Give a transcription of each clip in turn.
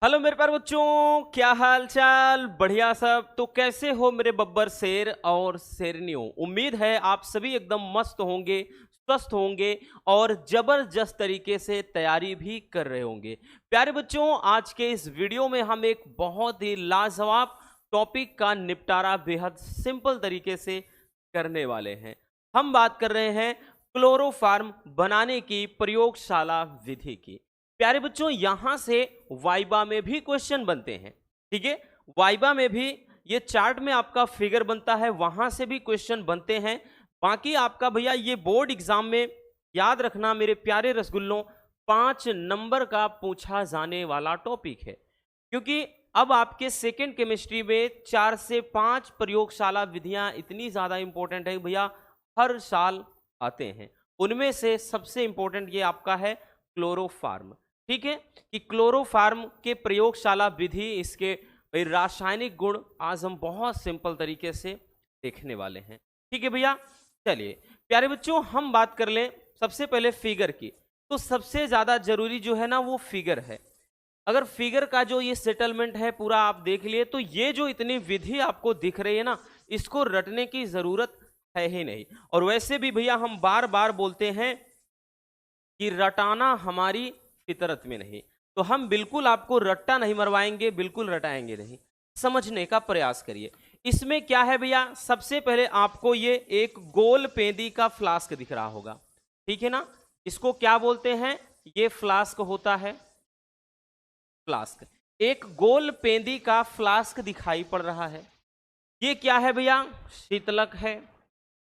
Hello मेरे प्यारे बच्चों, क्या हाल चाल? बढ़िया सब। तो कैसे हो मेरे बब्बर शेर और शेरनियों? उम्मीद है आप सभी एकदम मस्त होंगे, स्वस्थ होंगे और जबरदस्त तरीके से तैयारी भी कर रहे होंगे। प्यारे बच्चों, आज के इस वीडियो में हम एक बहुत ही लाजवाब टॉपिक का निपटारा बेहद सिंपल तरीके से करने वाले हैं। हम बात कर रहे हैं क्लोरोफार्म बनाने की प्रयोगशाला विधि की। प्यारे बच्चों, यहां से वाइबा में भी क्वेश्चन बनते हैं। ठीक है, वाइबा में भी ये चार्ट में आपका फिगर बनता है, वहां से भी क्वेश्चन बनते हैं। बाकी आपका भैया ये बोर्ड एग्जाम में याद रखना मेरे प्यारे रसगुल्लों, 5 नंबर का पूछा जाने वाला टॉपिक है। क्योंकि अब आपके सेकेंड केमिस्ट्री में 4 से 5 प्रयोगशाला विधियां इतनी ज्यादा इंपॉर्टेंट है भैया, हर साल आते हैं। उनमें से सबसे इंपॉर्टेंट ये आपका है क्लोरोफार्म। ठीक है, कि क्लोरोफार्म के प्रयोगशाला विधि, इसके रासायनिक गुण आज हम बहुत सिंपल तरीके से देखने वाले हैं। ठीक है भैया, चलिए प्यारे बच्चों हम बात कर लें सबसे पहले फिगर की। तो सबसे ज्यादा जरूरी जो है ना वो फिगर है। अगर फिगर का जो ये सेटलमेंट है पूरा आप देख लिए तो ये जो इतनी विधि आपको दिख रही है ना, इसको रटने की जरूरत है ही नहीं। और वैसे भी भैया हम बार बार बोलते हैं कि रटाना हमारी फितरत में नहीं, तो हम बिल्कुल आपको रट्टा नहीं मरवाएंगे, बिल्कुल रटाएंगे नहीं। समझने का प्रयास करिए। इसमें क्या है भैया, सबसे पहले आपको ये एक गोल पेंदी का फ्लास्क दिख रहा होगा। ठीक है ना, इसको क्या बोलते हैं? ये फ्लास्क होता है, फ्लास्क। एक गोल पेंदी का फ्लास्क दिखाई पड़ रहा है। ये क्या है भैया? शीतलक है।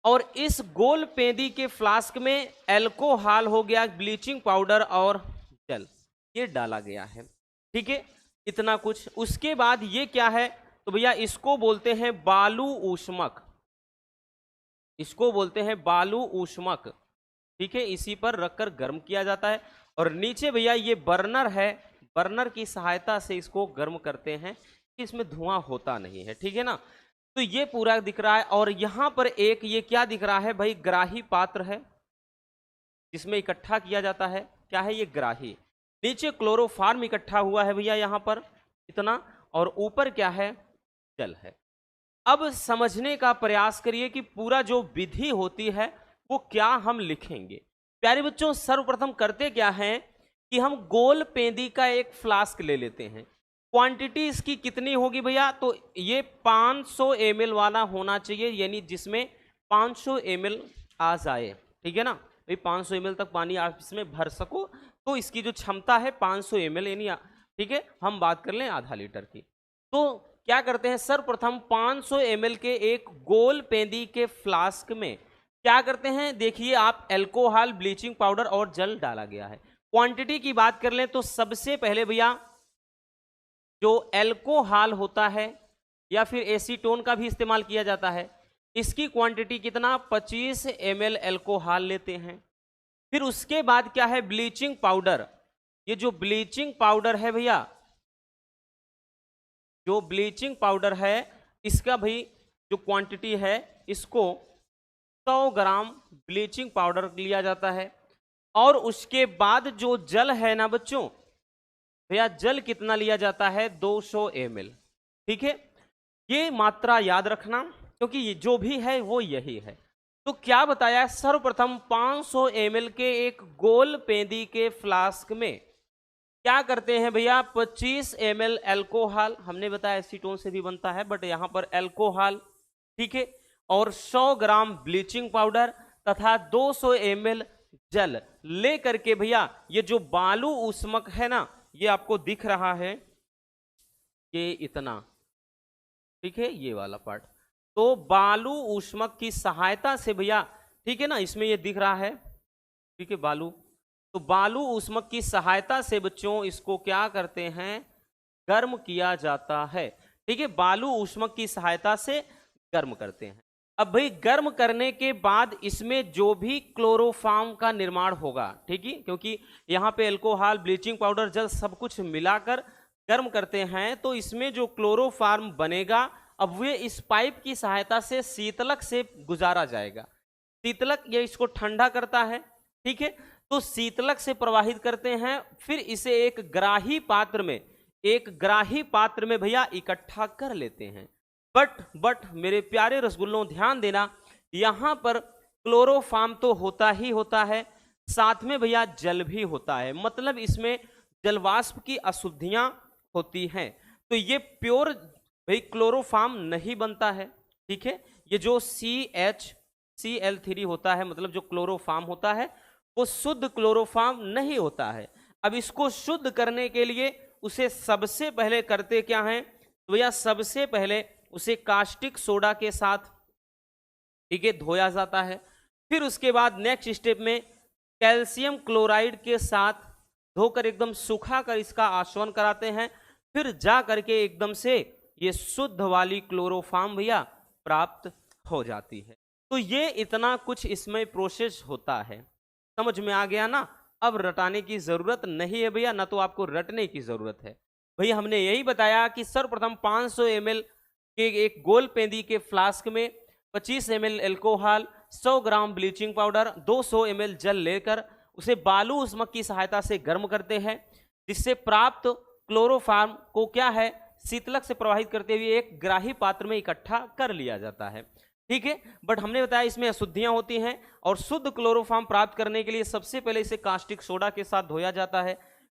और इस गोल पेंदी के फ्लास्क में एल्कोहल हो गया, ब्लीचिंग पाउडर और जल ये डाला गया है। ठीक है, इतना कुछ। उसके बाद ये क्या है? तो भैया इसको बोलते हैं बालू ऊष्मक, इसको बोलते हैं बालू ऊष्मक। ठीक है, इसी पर रखकर गर्म किया जाता है। और नीचे भैया ये बर्नर है, बर्नर की सहायता से इसको गर्म करते हैं कि इसमें धुआं होता नहीं है। ठीक है ना, तो ये पूरा दिख रहा है। और यहां पर एक ये क्या दिख रहा है भाई? ग्राही पात्र है जिसमें इकट्ठा किया जाता है। क्या है ये? ग्राही। नीचे क्लोरोफार्म इकट्ठा हुआ है भैया यहां पर इतना, और ऊपर क्या है? जल है। अब समझने का प्रयास करिए कि पूरा जो विधि होती है वो क्या हम लिखेंगे। प्यारे बच्चों, सर्वप्रथम करते क्या है कि हम गोल पेंदी का एक फ्लास्क ले लेते हैं। क्वांटिटी इसकी कितनी होगी भैया? तो ये 500 ml वाला होना चाहिए, यानी जिसमें 500 ml आ जाए। ठीक है ना भाई, 500 ml तक पानी आप इसमें भर सको, तो इसकी जो क्षमता है 500 ml, यानी ठीक है, हम बात कर लें आधा लीटर की। तो क्या करते हैं, सर्वप्रथम 500 ml के एक गोल पेंदी के फ्लास्क में क्या करते हैं? देखिए आप, एल्कोहल, ब्लीचिंग पाउडर और जल डाला गया है। क्वांटिटी की बात कर लें तो सबसे पहले भैया जो एल्कोहल होता है या फिर एसीटोन का भी इस्तेमाल किया जाता है, इसकी क्वांटिटी कितना? 25 ml एल्कोहल लेते हैं। फिर उसके बाद क्या है? Bleaching powder. ये जो ब्लीचिंग पाउडर है भैया, जो ब्लीचिंग पाउडर है, इसका भी जो क्वांटिटी है, इसको 100 ग्राम ब्लीचिंग पाउडर लिया जाता है। और उसके बाद जो जल है ना बच्चों, भैया जल कितना लिया जाता है? 200 ml। ठीक है, ये मात्रा याद रखना, क्योंकि ये जो भी है वो यही है। तो क्या बताया? सर्वप्रथम 500 ml के एक गोल पेंदी के फ्लास्क में क्या करते हैं भैया? 25 ml एल्कोहल, हमने बताया एसीटोन से भी बनता है बट यहां पर एल्कोहल। ठीक है, और 100 ग्राम ब्लीचिंग पाउडर तथा 200 ml जल ले करके भैया, ये जो बालू ऊष्मक है ना, ये आपको दिख रहा है, ये इतना। ठीक है, ये वाला पार्ट। तो बालू ऊष्मक की सहायता से भैया, ठीक है ना, इसमें ये दिख रहा है। ठीक है, बालू। तो बालू ऊष्मक की सहायता से बच्चों इसको क्या करते हैं? गर्म किया जाता है। ठीक है, बालू ऊष्मक की सहायता से गर्म करते हैं। अब भाई गर्म करने के बाद इसमें जो भी क्लोरोफार्म का निर्माण होगा, ठीक है, क्योंकि यहाँ पे अल्कोहल, ब्लीचिंग पाउडर, जल सब कुछ मिलाकर गर्म करते हैं, तो इसमें जो क्लोरोफार्म बनेगा, अब वे इस पाइप की सहायता से शीतलक से गुजारा जाएगा। शीतलक ये इसको ठंडा करता है। ठीक है, तो शीतलक से प्रवाहित करते हैं, फिर इसे एक ग्राही पात्र में एक ग्राही पात्र में भैया इकट्ठा कर लेते हैं। बट मेरे प्यारे रसगुल्लों ध्यान देना, यहां पर क्लोरोफॉर्म तो होता ही होता है, साथ में भैया जल भी होता है, मतलब इसमें जलवाष्प की अशुद्धियां होती हैं। तो ये प्योर भाई क्लोरोफॉर्म नहीं बनता है, ठीक है। ये जो CH Cl3 होता है, मतलब जो क्लोरोफॉर्म होता है, वो शुद्ध क्लोरोफॉर्म नहीं होता है। अब इसको शुद्ध करने के लिए उसे सबसे पहले करते क्या हैं, तो भैया सबसे पहले उसे कास्टिक सोडा के साथ, ठीक है, धोया जाता है। फिर उसके बाद नेक्स्ट स्टेप में कैल्शियम क्लोराइड के साथ धोकर एकदम सूखा कर इसका आसवन कराते हैं। फिर जा करके एकदम से ये शुद्ध वाली क्लोरोफॉर्म भैया प्राप्त हो जाती है। तो ये इतना कुछ इसमें प्रोसेस होता है, समझ में आ गया ना। अब रटाने की जरूरत नहीं है भैया, ना तो आपको रटने की जरूरत है भैया। हमने यही बताया कि सर्वप्रथम 500 ml के एक गोल पेंदी के फ्लास्क में 25 ml एल्कोहल, 100 ग्राम ब्लीचिंग पाउडर, 200 ml जल लेकर उसे बालू उष्मक की सहायता से गर्म करते हैं, जिससे प्राप्त क्लोरोफॉर्म को क्या है, शीतलक से प्रवाहित करते हुए एक ग्राही पात्र में इकट्ठा कर लिया जाता है, ठीक है। बट हमने बताया इसमें अशुद्धियां होती हैं, और शुद्ध क्लोरोफॉर्म प्राप्त करने के लिए सबसे पहले इसे कास्टिक सोडा के साथ धोया जाता है।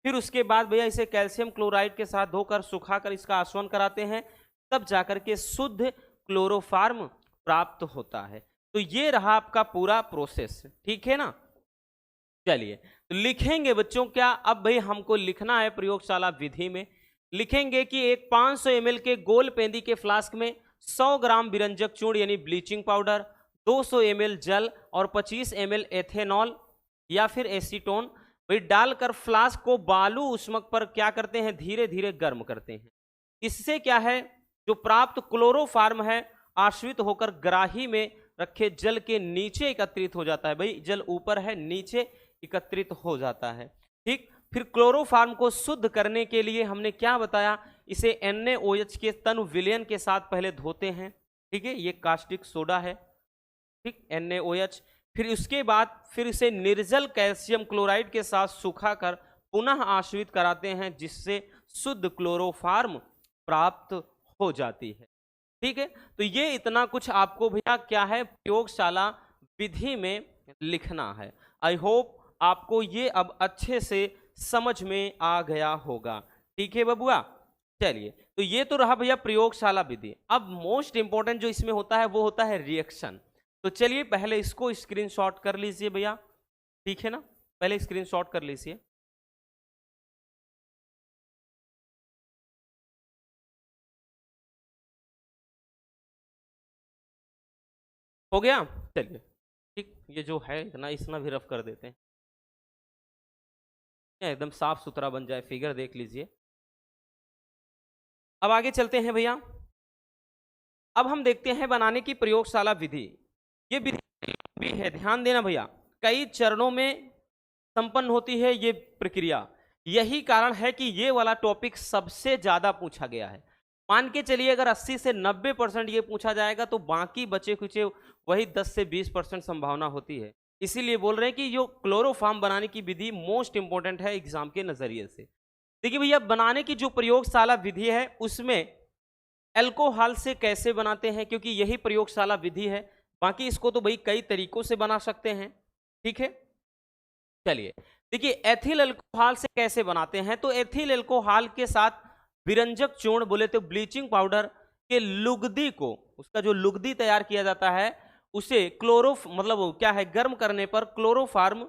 फिर उसके बाद भैया इसे कैल्शियम क्लोराइड के साथ धोकर सुखाकर इसका आसवन कराते हैं, तब जाकर के शुद्ध क्लोरोफॉर्म प्राप्त होता है। तो ये रहा आपका पूरा प्रोसेस, ठीक है ना। चलिए तो लिखेंगे बच्चों क्या, अब भाई हमको लिखना है प्रयोगशाला विधि में। लिखेंगे कि एक 500 ml के गोल पेंदी के फ्लास्क में 100 ग्राम विरंजक चूर्ण यानी ब्लीचिंग पाउडर, 200 ml जल और 25 ml एथेनॉल या फिर एसीटोन भाई डालकर फ्लास्क को बालू उष्मक पर क्या करते हैं, धीरे धीरे गर्म करते हैं। इससे क्या है, जो प्राप्त क्लोरोफॉर्म है आश्रित होकर ग्राही में रखे जल के नीचे एकत्रित हो जाता है। भाई जल ऊपर है, नीचे एकत्रित हो जाता है, ठीक। फिर क्लोरोफॉर्म को शुद्ध करने के लिए हमने क्या बताया, इसे NaOH के तनु विलयन के साथ पहले धोते हैं, ठीक है, ये कास्टिक सोडा है, ठीक, NaOH। फिर उसके बाद फिर इसे निर्जल कैल्शियम क्लोराइड के साथ सुखाकर पुनः आश्रित कराते हैं, जिससे शुद्ध क्लोरोफॉर्म प्राप्त हो जाती है, ठीक है। तो ये इतना कुछ आपको भैया क्या है, प्रयोगशाला विधि में लिखना है। आई होप आपको ये अब अच्छे से समझ में आ गया होगा, ठीक है बबुआ। चलिए तो ये तो रहा भैया प्रयोगशाला विधि। अब मोस्ट इंपॉर्टेंट जो इसमें होता है वो होता है रिएक्शन। तो चलिए पहले इसको स्क्रीनशॉट कर लीजिए भैया, ठीक है ना, पहले स्क्रीनशॉट कर लीजिए। हो गया, चलिए ठीक, ये जो है इतना भी रफ कर देते हैं, एकदम साफ सुथरा बन जाए, फिगर देख लीजिए। अब आगे चलते हैं भैया। अब हम देखते हैं बनाने की प्रयोगशाला विधि। ये विधि भी है, ध्यान देना भैया, कई चरणों में संपन्न होती है ये प्रक्रिया। यही कारण है कि ये वाला टॉपिक सबसे ज्यादा पूछा गया है। मान के चलिए अगर 80 से 90% ये पूछा जाएगा तो बाकी बचे खुचे वही 10 से 20% संभावना होती है। इसीलिए बोल रहे हैं कि जो क्लोरोफॉर्म बनाने की विधि मोस्ट इंपॉर्टेंट है एग्जाम के नजरिए से। देखिए भैया बनाने की जो प्रयोगशाला विधि है उसमें अल्कोहल से कैसे बनाते हैं, क्योंकि यही प्रयोगशाला विधि है। बाकी इसको तो भाई कई तरीकों से बना सकते हैं, ठीक है। चलिए देखिए एथिल अल्कोहल से कैसे बनाते हैं, तो एथिल अल्कोहल के साथ विरंजक चूर्ण बोले तो ब्लीचिंग पाउडर के लुगदी को, उसका जो लुगदी तैयार किया जाता है उसे मतलब क्या है, गर्म करने पर क्लोरोफॉर्म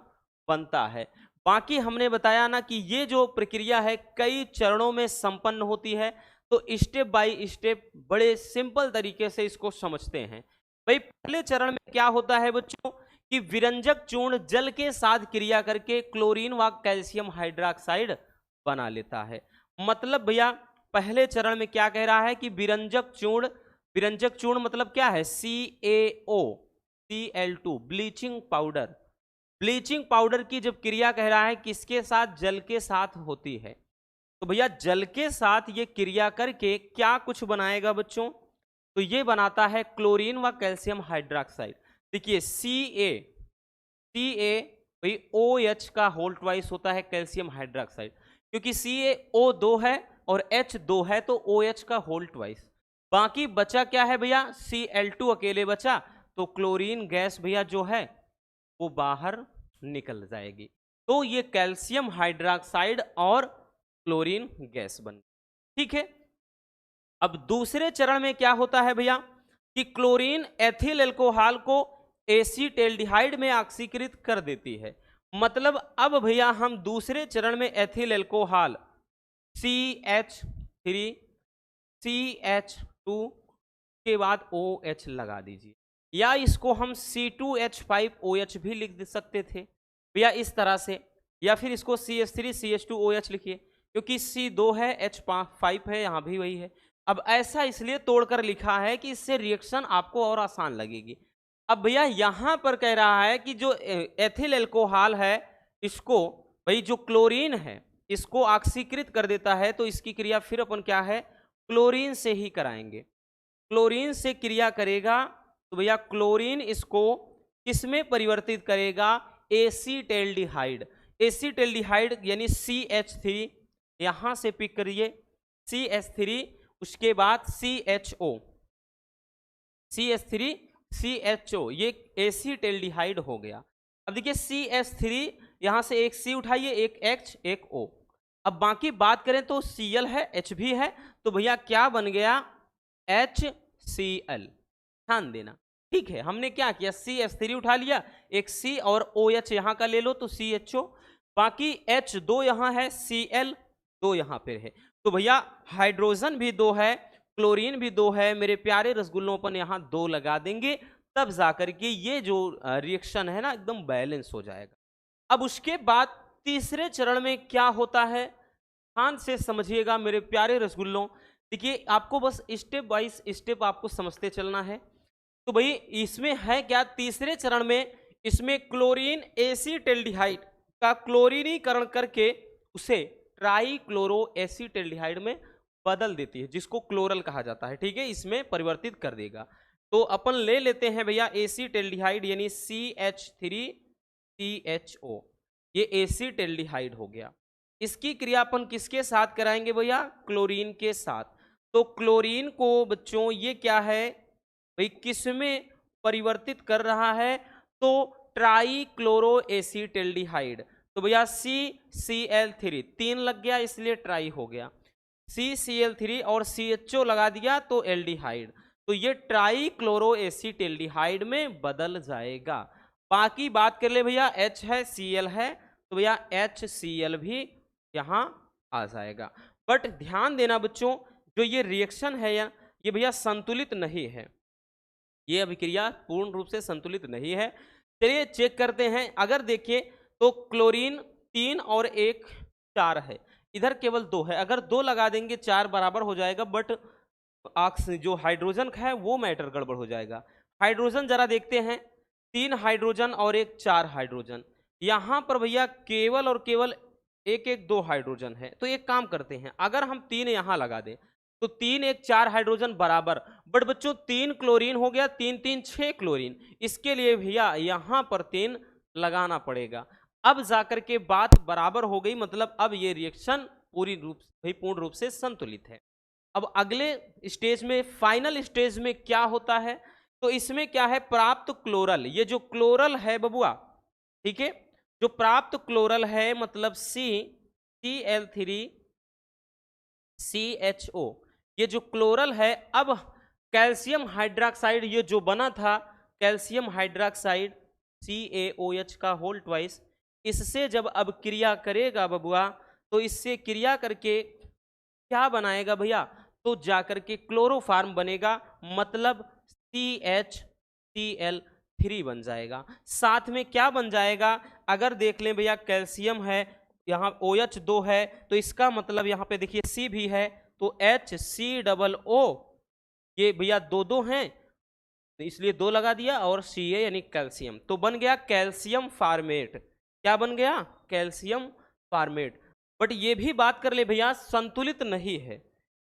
बनता है। बाकी हमने बताया ना कि ये जो प्रक्रिया है कई चरणों में संपन्न होती है, तो स्टेप बाय स्टेप बड़े सिंपल तरीके से इसको समझते हैं। भाई पहले चरण में क्या होता है बच्चों कि विरंजक चूर्ण जल के साथ क्रिया करके क्लोरीन व कैल्शियम हाइड्रोक्साइड बना लेता है। मतलब भैया पहले चरण में क्या कह रहा है कि विरंजक चूर्ण मतलब क्या है, CaO Cl2 ब्लीचिंग पाउडर की जब क्रिया कह रहा है किसके साथ, जल के साथ होती है। तो भैया जल के साथ ये क्रिया करके क्या कुछ बनाएगा बच्चों, तो ये बनाता है क्लोरीन व कैल्शियम हाइड्रोक्साइड। देखिए Ca भाई OH का होल ट्वाइस होता है कैल्शियम हाइड्रोक्साइड, क्योंकि CaO2 है और H 2 है तो OH का होल ट्वाइस। बाकी बचा क्या है भैया, Cl2 अकेले बचा, तो क्लोरीन गैस भैया जो है वो बाहर निकल जाएगी। तो ये कैल्शियम हाइड्रोक्साइड और क्लोरीन गैस बन, ठीक है। अब दूसरे चरण में क्या होता है भैया कि क्लोरीन एथिल एल्कोहल को एसीटेल्डिहाइड में ऑक्सीकृत कर देती है। मतलब अब भैया हम दूसरे चरण में एथिल एल्कोहल CH3 CH2 के बाद OH लगा दीजिए, या इसको हम C2H5OH भी लिख सकते थे भैया इस तरह से, या फिर इसको CH3 CH2OH लिखिए, क्योंकि C2 है H5 है, यहां भी वही है। अब ऐसा इसलिए तोड़कर लिखा है कि इससे रिएक्शन आपको और आसान लगेगी। अब भैया यहां पर कह रहा है कि जो एथिल एल्कोहल है इसको भाई जो क्लोरीन है इसको ऑक्सीकृत कर देता है, तो इसकी क्रिया फिर अपन क्या है क्लोरीन से ही कराएंगे। क्लोरीन से क्रिया करेगा तो भैया क्लोरीन इसको किसमें परिवर्तित करेगा, एसीटेल्डिहाइड। एसीटेल्डिहाइड यानी CH3 यहां से पिक करिए, CH3, उसके बाद CH3 ये एसीटेल्डिहाइड हो गया। अब देखिए CH3 यहां से एक C उठाइए, एक H एक O। अब बाकी बात करें तो Cl है, H भी है, तो भैया क्या बन गया HCl। ध्यान देना, ठीक है। हमने क्या किया CH3 उठा लिया, एक C और OH यहां का ले लो तो CHO, बाकी H2 यहां है, Cl2 यहां पे है, तो भैया हाइड्रोजन भी 2 है, क्लोरीन भी 2 है। मेरे प्यारे रसगुल्लों पर यहां 2 लगा देंगे, तब जाकर के ये जो रिएक्शन है ना एकदम बैलेंस हो जाएगा। अब उसके बाद तीसरे चरण में क्या होता है, ध्यान से समझिएगा मेरे प्यारे रसगुल्लों। देखिए आपको बस स्टेप बाय स्टेप आपको समझते चलना है। तो भाई इसमें है क्या, तीसरे चरण में इसमें क्लोरीन एसीटेल्डिहाइड का क्लोरीनीकरण करके उसे ट्राईक्लोरो एसीटेल्डिहाइड में बदल देती है, जिसको क्लोरल कहा जाता है, ठीक है, इसमें परिवर्तित कर देगा। तो अपन ले लेते हैं भैया एसीटेल्डिहाइड यानी CH3CHO, ये एसीटेल्डिहाइड हो गया। इसकी क्रिया अपन किसके साथ कराएंगे भैया, क्लोरीन के साथ। तो क्लोरीन को बच्चों ये क्या है भाई किसमें परिवर्तित कर रहा है, तो ट्राईक्लोरो एसीटेल्डिहाइड। तो भैया CCl3 3 लग गया इसलिए ट्राई हो गया, CCl3 और CHO लगा दिया तो एल्डिहाइड, तो ये ट्राईक्लोरो एसीटेल्डिहाइड में बदल जाएगा। बाकी बात कर ले भैया H है Cl है, तो भैया HCl भी यहां आ जाएगा। बट ध्यान देना बच्चों, जो ये रिएक्शन है ये भैया संतुलित नहीं है, ये अभिक्रिया पूर्ण रूप से संतुलित नहीं है। चलिए चेक करते हैं। अगर देखिए तो क्लोरीन 3 और 1 4 है, इधर केवल 2 है, अगर 2 लगा देंगे 4 बराबर हो जाएगा, बट जो हाइड्रोजन का है वो मैटर गड़बड़ हो जाएगा। हाइड्रोजन जरा देखते हैं, 3 हाइड्रोजन और 1 4 हाइड्रोजन, यहां पर भैया केवल और केवल 1 1 2 हाइड्रोजन है। तो एक काम करते हैं, अगर हम 3 यहां लगा दें तो 3 1 4 हाइड्रोजन बराबर, बट बच्चों 3 क्लोरीन हो गया, 3 3 6 क्लोरीन, इसके लिए भैया यहां पर 3 लगाना पड़ेगा। अब जाकर के बात बराबर हो गई, मतलब अब ये रिएक्शन पूर्ण रूप से संतुलित है। अब अगले स्टेज में, फाइनल स्टेज में क्या होता है, तो इसमें क्या है प्राप्त क्लोरल, ये जो क्लोरल है बबुआ, ठीक है, जो प्राप्त क्लोरल है मतलब CCl3CHO, ये जो क्लोरल है, अब कैल्शियम हाइड्रोक्साइड ये जो बना था कैल्शियम हाइड्रोक्साइड CaOH का होल ट्वाइस, इससे जब अब क्रिया करेगा बबुआ, तो इससे क्रिया करके क्या बनाएगा भैया, तो जाकर के क्लोरोफार्म बनेगा, मतलब CHCl3 बन जाएगा। साथ में क्या बन जाएगा, अगर देख लें भैया कैल्शियम है, यहाँ OH 2 है, तो इसका मतलब यहाँ पे देखिए C भी है, तो HCOO, ये भैया 2 2 हैं, तो इसलिए 2 लगा दिया, और Ca यानी कैल्शियम, तो बन गया कैल्शियम फार्मेट। क्या बन गया, कैल्शियम फार्मेट। बट ये भी बात कर ले भैया संतुलित नहीं है,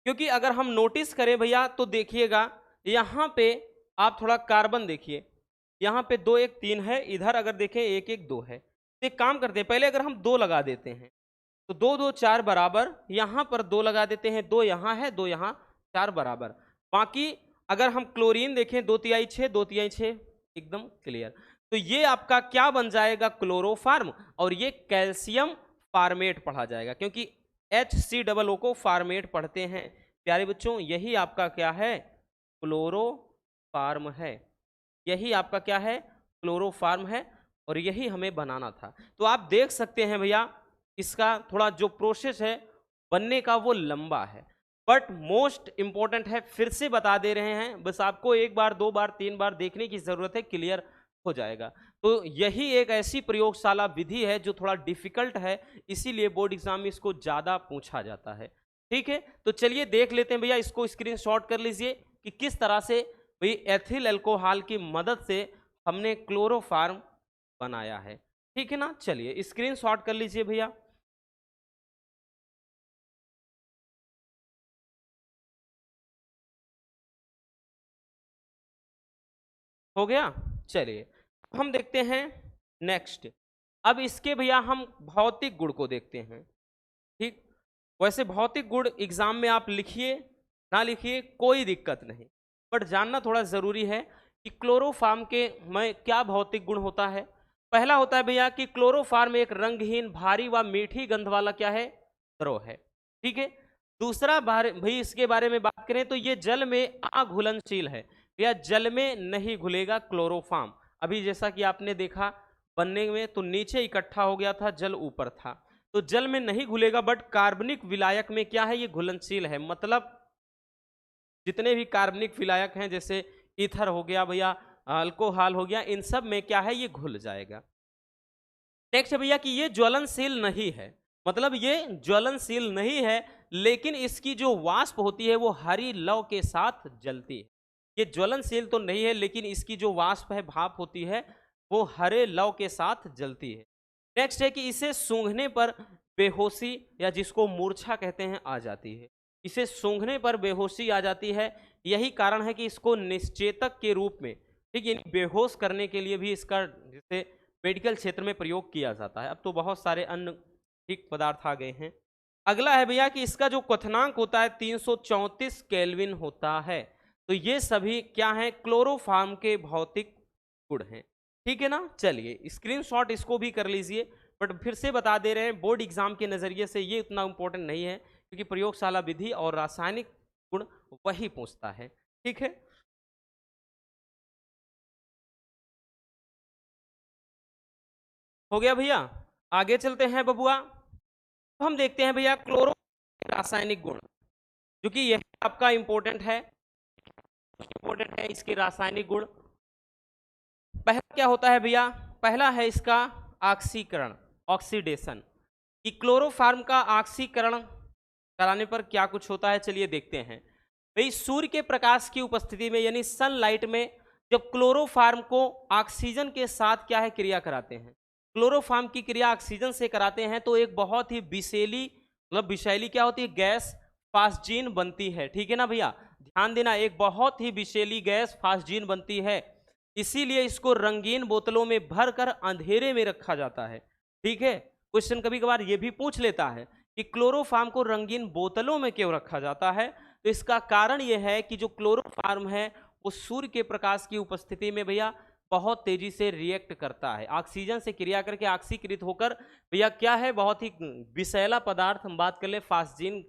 क्योंकि अगर हम नोटिस करें भैया तो देखिएगा यहाँ पे आप थोड़ा कार्बन देखिए, यहाँ पे 2 1 3 है, इधर अगर देखें 1 1 2 है। तो एक काम करते हैं, पहले अगर हम 2 लगा देते हैं, तो 2 2 4 बराबर, यहां पर 2 लगा देते हैं, 2 यहां है, 2 यहां, 4 बराबर। बाकी अगर हम क्लोरीन देखें 2 तिहाई 6, 2 तिहाई 6, एकदम क्लियर। तो ये आपका क्या बन जाएगा, क्लोरोफार्म, और ये कैल्शियम फार्मेट पढ़ा जाएगा, क्योंकि HCOO को फार्मेट पढ़ते हैं प्यारे बच्चों। यही आपका क्या है, क्लोरोफार्म है। यही आपका क्या है, क्लोरोफार्म है, और यही हमें बनाना था। तो आप देख सकते हैं भैया, इसका थोड़ा जो प्रोसेस है बनने का वो लंबा है, बट मोस्ट इंपॉर्टेंट है, फिर से बता दे रहे हैं, बस आपको 1 बार 2 बार 3 बार देखने की जरूरत है, क्लियर हो जाएगा। तो यही एक ऐसी प्रयोगशाला विधि है जो थोड़ा डिफिकल्ट है, इसीलिए बोर्ड एग्जाम में इसको ज्यादा पूछा जाता है। ठीक है, तो चलिए देख लेते हैं भैया, इसको स्क्रीनशॉट कर लीजिए कि किस तरह से भाई एथिल अल्कोहल की मदद से हमने क्लोरोफार्म बनाया है। ठीक है ना, चलिए स्क्रीनशॉट कर लीजिए भैया। हो गया, चलिए हम देखते हैं नेक्स्ट। अब इसके भैया हम भौतिक गुण को देखते हैं। ठीक, वैसे भौतिक गुण एग्जाम में आप लिखिए ना लिखिए कोई दिक्कत नहीं, बट जानना थोड़ा जरूरी है कि क्लोरोफार्म के में क्या भौतिक गुण होता है। पहला होता है भैया कि क्लोरोफार्म एक रंगहीन भारी व मीठी गंध वाला क्या है, द्रव है। ठीक है, दूसरा भाई इसके बारे में बात करें तो ये जल में अघुलनशील है, या जल में नहीं घुलेगा क्लोरोफार्म। अभी जैसा कि आपने देखा बनने में, तो नीचे इकट्ठा हो गया था, जल ऊपर था, तो जल में नहीं घुलेगा, बट कार्बनिक विलायक में क्या है, ये घुलनशील है। मतलब जितने भी कार्बनिक विलायक हैं, जैसे ईथर हो गया भैया, अल्कोहल हो गया, इन सब में क्या है, ये घुल जाएगा। नेक्स्ट है भैया कि ये ज्वलनशील नहीं है, मतलब ये ज्वलनशील नहीं है, लेकिन इसकी जो वाष्प होती है वो हरी लौ के साथ जलती है। ये ज्वलनशील तो नहीं है, लेकिन इसकी जो वाष्प है, भाप होती है, वो हरे लौ के साथ जलती है। नेक्स्ट है कि इसे सूंघने पर बेहोशी, या जिसको मूर्छा कहते हैं, आ जाती है। इसे सूंघने पर बेहोशी आ जाती है, यही कारण है कि इसको निश्चेतक के रूप में, ठीक है, बेहोश करने के लिए भी इसका जैसे मेडिकल क्षेत्र में प्रयोग किया जाता है। अब तो बहुत सारे अन्य ठीक पदार्थ आ गए हैं। अगला है भैया कि इसका जो क्वथनांक होता है 334 केल्विन होता है। तो ये सभी क्या हैं, क्लोरोफार्म के भौतिक गुण हैं। ठीक है ना, चलिए स्क्रीनशॉट इसको भी कर लीजिए, बट फिर से बता दे रहे हैं बोर्ड एग्जाम के नजरिए से ये उतना इंपॉर्टेंट नहीं है, क्योंकि प्रयोगशाला विधि और रासायनिक गुण वही पूछता है। ठीक है, हो गया भैया, आगे चलते हैं बबुआ। तो हम देखते हैं भैया क्लोरो रासायनिक गुण, जो कि यह आपका इंपॉर्टेंट है, इंपॉर्टेंट है इसके रासायनिक गुण। पहला क्या होता है भैया, पहला है इसका ऑक्सीकरण, ऑक्सीडेशन। कि क्लोरोफार्म का ऑक्सीकरण कराने पर क्या कुछ होता है, चलिए देखते हैं। भाई सूर्य के प्रकाश की उपस्थिति में, यानी सनलाइट में, जब क्लोरोफार्म को ऑक्सीजन के साथ क्या है, क्रिया कराते हैं, क्लोरोफार्म की क्रिया ऑक्सीजन से कराते हैं, तो एक बहुत ही विषैली, मतलब विषैली क्या होती है, गैस फास्जीन बनती है। ठीक है ना भैया, ध्यान देना, एक बहुत ही विषैली गैस फास्जीन बनती है, इसीलिए इसको रंगीन बोतलों में भरकर अंधेरे में रखा जाता है। ठीक है, क्वेश्चन कभी कभार ये भी पूछ लेता है कि क्लोरोफार्म को रंगीन बोतलों में क्यों रखा जाता है। तो इसका कारण यह है कि जो क्लोरोफार्म है वो सूर्य के प्रकाश की उपस्थिति में भैया बहुत तेजी से रिएक्ट करता है, ऑक्सीजन से क्रिया करके ऑक्सीकृत होकर भैया क्या है, बहुत ही विषैला पदार्थ, हम बात कर ले फास्जीन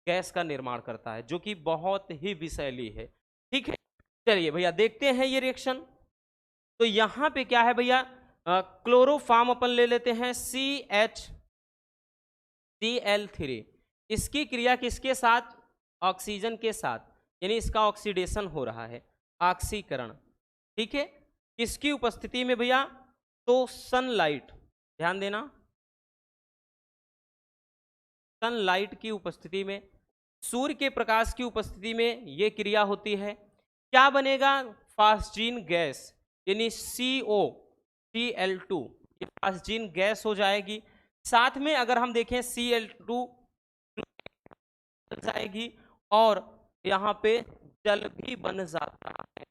गैस का निर्माण करता है, जो कि बहुत ही विषैली है। ठीक है, चलिए भैया देखते हैं ये रिएक्शन। तो यहां पे क्या है भैया, क्लोरोफार्म अपन ले लेते हैं CH Cl3, इसकी क्रिया किसके साथ, ऑक्सीजन के साथ, यानी इसका ऑक्सीडेशन हो रहा है, ऑक्सीकरण। ठीक है, किसकी उपस्थिति में भैया, तो सनलाइट, ध्यान देना, सनलाइट की उपस्थिति में, सूर्य के प्रकाश की उपस्थिति में ये क्रिया होती है। क्या बनेगा, फास्जीन गैस, यानी COCl2, ये फास्जीन गैस हो जाएगी। साथ में अगर हम देखें Cl2 जाएगी, और यहाँ पे जल भी बन जाता है।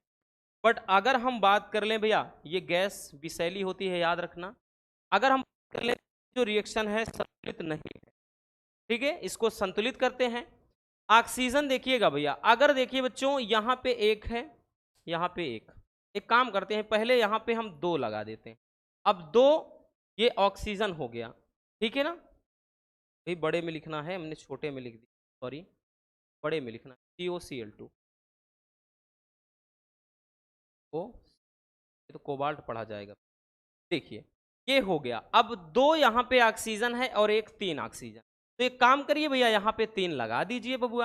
बट अगर हम बात कर लें भैया, ये गैस विषैली होती है, याद रखना। अगर हम बात कर लें जो रिएक्शन है संतुलित नहीं है, ठीक है, इसको संतुलित करते हैं। ऑक्सीजन देखिएगा भैया, अगर देखिए बच्चों यहाँ पे एक है, यहाँ पे एक काम करते हैं, पहले यहाँ पे हम 2 लगा देते हैं। अब 2 ये ऑक्सीजन हो गया, ठीक है ना। भाई बड़े में लिखना है, हमने छोटे में लिख दिया, सॉरी, बड़े में लिखना COCl2 को, ये तो कोबाल्ट पढ़ा जाएगा। देखिए ये हो गया। अब 2 यहाँ पे ऑक्सीजन है और एक 3 ऑक्सीजन, तो एक काम करिए भैया यहाँ पे 3 लगा दीजिए बबुआ।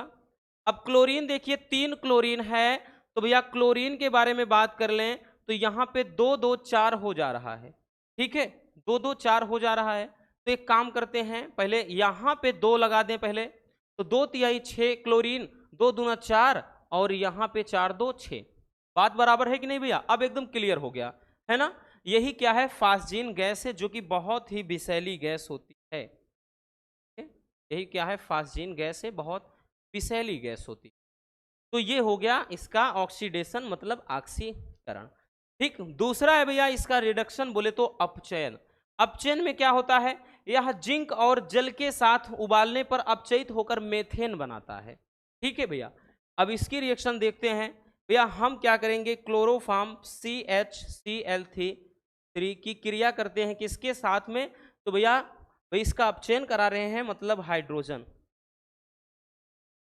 अब क्लोरीन देखिए 3 क्लोरीन है, तो भैया क्लोरीन के बारे में बात कर लें तो यहाँ पे 2 2 4 हो जा रहा है, ठीक है, 2 2 4 हो जा रहा है। तो एक काम करते हैं, पहले यहाँ पे 2 लगा दें पहले, तो 2 तिहाई 6 क्लोरीन, 2 दूना 4 और यहाँ पे 4 2 6। बात बराबर है कि नहीं भैया? अब एकदम क्लियर हो गया है ना। यही क्या है, फास्जीन गैस है, जो कि बहुत ही विषैली गैस होती है। यही क्या है, फास्जीन गैस है, बहुत विषैली गैस होती है। तो ये हो गया इसका ऑक्सीडेशन, मतलब ऑक्सीकरण। ठीक, दूसरा है भैया इसका रिडक्शन, बोले तो अपचयन। अपचयन में क्या होता है, यह जिंक और जल के साथ उबालने पर अपचयित होकर मेथेन बनाता है। ठीक है भैया, अब इसकी रिएक्शन देखते हैं भैया। हम क्या करेंगे, क्लोरोफॉर्म CHCl3 की क्रिया करते हैं किसके साथ में, तो भैया इसका अपचयन करा रहे हैं, मतलब हाइड्रोजन,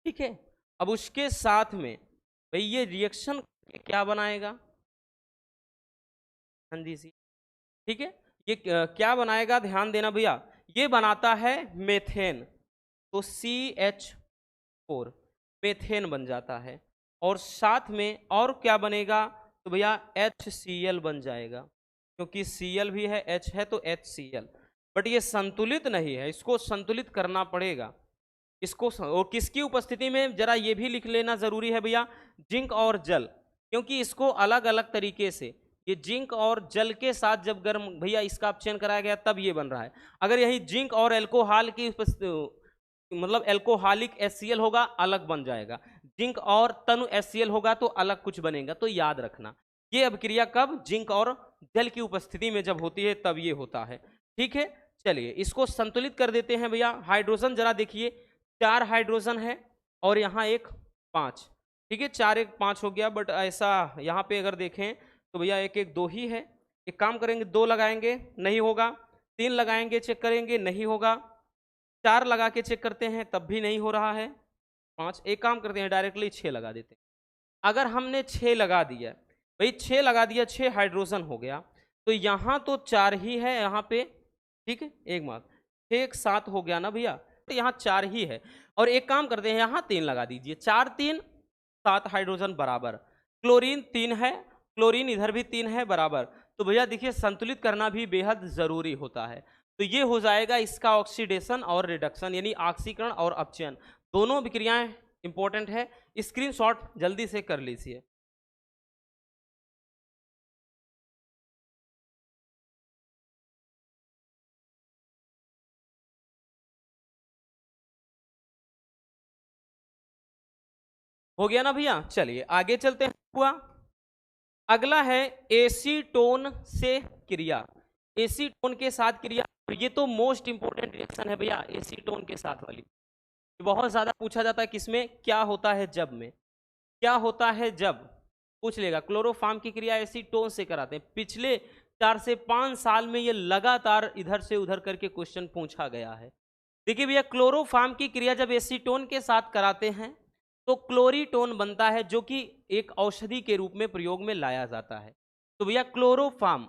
ठीक है। अब उसके साथ में भाई ये रिएक्शन क्या बनाएगा, हाँ जी, ठीक है, ये क्या बनाएगा, ध्यान देना भैया, ये बनाता है मेथेन, तो CH4 मेथेन बन जाता है। और साथ में और क्या बनेगा, तो भैया HCl बन जाएगा, क्योंकि Cl भी है, H है तो HCl। बट ये संतुलित नहीं है, इसको संतुलित करना पड़ेगा। इसको और किसकी उपस्थिति में, जरा ये भी लिख लेना जरूरी है भैया, जिंक और जल, क्योंकि इसको अलग अलग तरीके से, ये जिंक और जल के साथ जब गर्म भैया इसका अपचयन कराया गया तब ये बन रहा है। अगर यही जिंक और एल्कोहल की मतलब एल्कोहलिक HCl होगा, अलग बन जाएगा, जिंक और तनु HCl होगा तो अलग कुछ बनेगा। तो याद रखना ये अभिक्रिया कब, जिंक और जल की उपस्थिति में जब होती है तब ये होता है, ठीक है। चलिए इसको संतुलित कर देते हैं भैया। हाइड्रोजन जरा देखिए, 4 हाइड्रोजन है और यहाँ एक 5, ठीक है, 4 1 5 हो गया। बट ऐसा यहाँ पे अगर देखें तो भैया 1 1 2 ही है। एक काम करेंगे, 2 लगाएंगे, नहीं होगा, 3 लगाएंगे, चेक करेंगे, नहीं होगा, 4 लगा के चेक करते हैं तब भी नहीं हो रहा है, 5, एक काम करते हैं डायरेक्टली 6 लगा देते हैं। अगर हमने 6 लगा दिया भाई, 6 लगा दिया, 6 हाइड्रोजन हो गया, तो यहाँ तो 4 ही है यहाँ पे, ठीक है, एक मार्क, 6 7 हो गया ना भैया, तो यहाँ 4 ही है। और एक काम करते हैं, यहाँ 3 लगा दीजिए, 4 3 7 हाइड्रोजन बराबर, क्लोरीन 3 है, क्लोरीन इधर भी 3 है बराबर। तो भैया देखिए संतुलित करना भी बेहद जरूरी होता है। तो ये हो जाएगा इसका ऑक्सीडेशन और रिडक्शन, यानी ऑक्सीकरण और अपचयन, दोनों विक्रियाएं इंपॉर्टेंट है। स्क्रीनशॉट जल्दी से कर लीजिए। हो गया ना भैया, चलिए आगे चलते हैं। हुआ, अगला है एसीटोन से क्रिया, एसीटोन के साथ क्रिया। ये तो मोस्ट इंपोर्टेंट रिएक्शन है भैया, एसीटोन के साथ वाली, बहुत ज्यादा पूछा जाता है किसमें, क्या होता है जब में, क्या होता है जब, पूछ लेगा। क्लोरोफॉर्म की क्रिया एसीटोन से कराते हैं, पिछले 4 से 5 साल में ये लगातार इधर से उधर करके क्वेश्चन पूछा गया है। देखिए भैया, क्लोरोफॉर्म की क्रिया जब एसीटोन के साथ कराते हैं तो क्लोरीटोन बनता है, जो कि एक औषधि के रूप में प्रयोग में लाया जाता है। तो भैया क्लोरोफॉर्म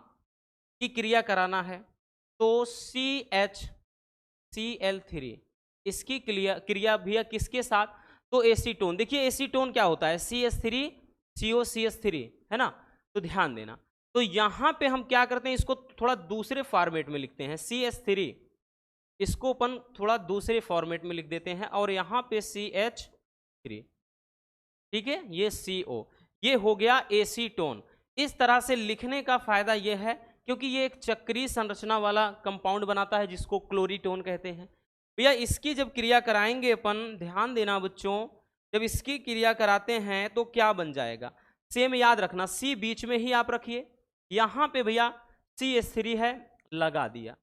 की क्रिया कराना है तो CHCl3, इसकी क्रिया भैया किसके साथ, तो एसीटोन। देखिए एसीटोन क्या होता है, CH3COCH3 है ना, तो ध्यान देना। तो यहां पे हम क्या करते हैं, इसको थोड़ा दूसरे फॉर्मेट में लिखते हैं, CH3 इसको अपन थोड़ा दूसरे फॉर्मेट में लिख देते हैं, और यहां पे CH3, ठीक है, ये CO, ये हो गया एसीटोन। इस तरह से लिखने का फायदा यह है क्योंकि ये एक चक्रीय संरचना वाला कंपाउंड बनाता है जिसको क्लोरीटोन कहते हैं। भैया इसकी जब क्रिया कराएंगे अपन, ध्यान देना बच्चों, जब इसकी क्रिया कराते हैं तो क्या बन जाएगा, सेम याद रखना, C बीच में ही आप रखिए, यहां पे भैया CH3 है, लगा दिया,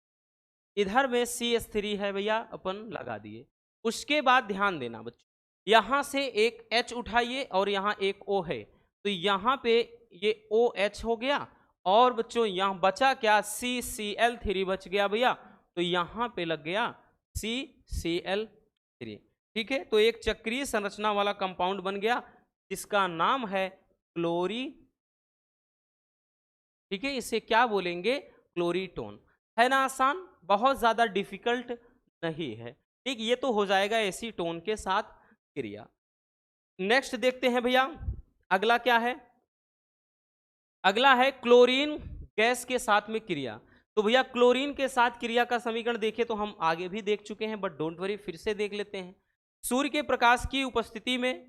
इधर में CH3 है भैया, अपन लगा दिए, उसके बाद ध्यान देना बच्चों, यहां से एक H उठाइए और यहाँ एक O है, तो यहाँ पे ये OH हो गया, और बच्चों यहाँ बचा क्या, CCl3 बच गया भैया, तो यहाँ पे लग गया CCl3। ठीक है, तो एक चक्रीय संरचना वाला कंपाउंड बन गया जिसका नाम है क्लोरी। ठीक है, इसे क्या बोलेंगे, क्लोरीटोन। है ना आसान, बहुत ज्यादा डिफिकल्ट नहीं है। ठीक, ये तो हो जाएगा एसीटोन के साथ क्रिया। नेक्स्ट देखते हैं भैया, अगला क्या है, अगला है क्लोरीन गैस के साथ में क्रिया। तो भैया क्लोरीन के साथ क्रिया का समीकरण देखें तो हम आगे भी देख चुके हैं, बट डोंट वरी फिर से देख लेते हैं। सूर्य के प्रकाश की उपस्थिति में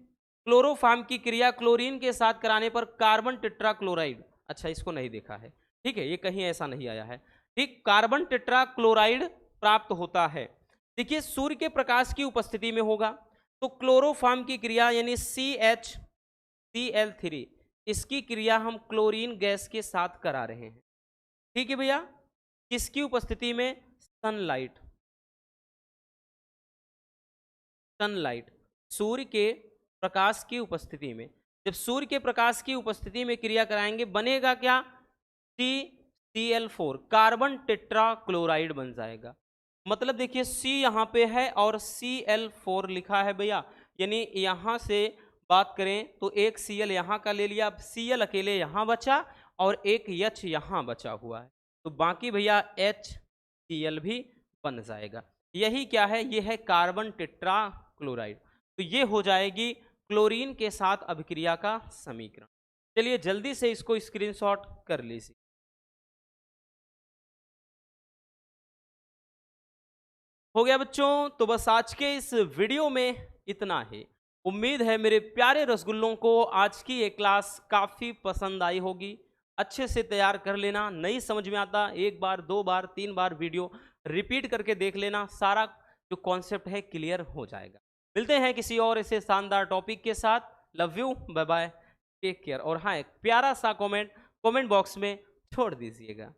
क्लोरोफॉर्म की क्रिया क्लोरीन के साथ कराने पर कार्बन टेट्राक्लोराइड, अच्छा इसको नहीं देखा है, ठीक है, ये कहीं ऐसा नहीं आया है। ठीक, कार्बन टेट्राक्लोराइड प्राप्त होता है। देखिए सूर्य के प्रकाश की उपस्थिति में होगा तो क्लोरोफॉर्म की क्रिया यानी CHCl3, इसकी क्रिया हम क्लोरीन गैस के साथ करा रहे हैं। ठीक है भैया, किसकी उपस्थिति में, सनलाइट, सनलाइट, सूर्य के प्रकाश की उपस्थिति में। जब सूर्य के प्रकाश की उपस्थिति में क्रिया कराएंगे बनेगा क्या, CCl4, कार्बन टेट्राक्लोराइड बन जाएगा। मतलब देखिए C यहाँ पे है और Cl4 लिखा है भैया, यानी यहाँ से बात करें तो एक Cl यहाँ का ले लिया, Cl अकेले यहाँ बचा और एक H यहाँ बचा हुआ है, तो बाकी भैया HCl भी बन जाएगा। यही क्या है, ये है कार्बन टेट्राक्लोराइड। तो ये हो जाएगी क्लोरीन के साथ अभिक्रिया का समीकरण। चलिए जल्दी से इसको स्क्रीनशॉट कर लीजिए। हो गया बच्चों, तो बस आज के इस वीडियो में इतना ही। उम्मीद है मेरे प्यारे रसगुल्लों को आज की ये क्लास काफ़ी पसंद आई होगी। अच्छे से तैयार कर लेना, नहीं समझ में आता एक बार, दो बार, तीन बार वीडियो रिपीट करके देख लेना, सारा जो कॉन्सेप्ट है क्लियर हो जाएगा। मिलते हैं किसी और ऐसे शानदार टॉपिक के साथ। Love you, bye bye, take care. और हाँ, एक प्यारा सा कमेंट बॉक्स में छोड़ दीजिएगा।